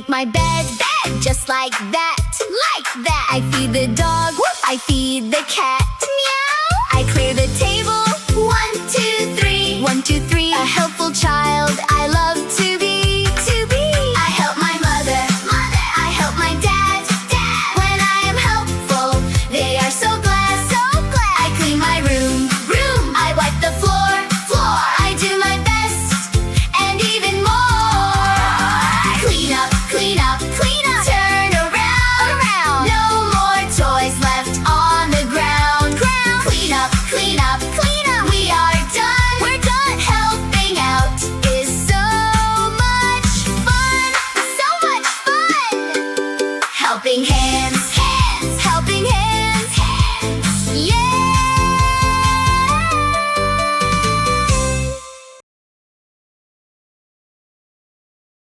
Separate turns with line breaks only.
make my bed, just like that, I feed the dog, I feed the cat, meow. I clear the table, 1, 2, 3, 1, 2, 3. A helpful child I love to be. I help my mother, I help my dad. When I am helpful, they are so glad. I clean my room, I wipe the floor, I do my best, and even more. Clean up, turn around. No more toys left on the ground. Clean up, we are done. We're done. Helping out is so much fun. Helping hands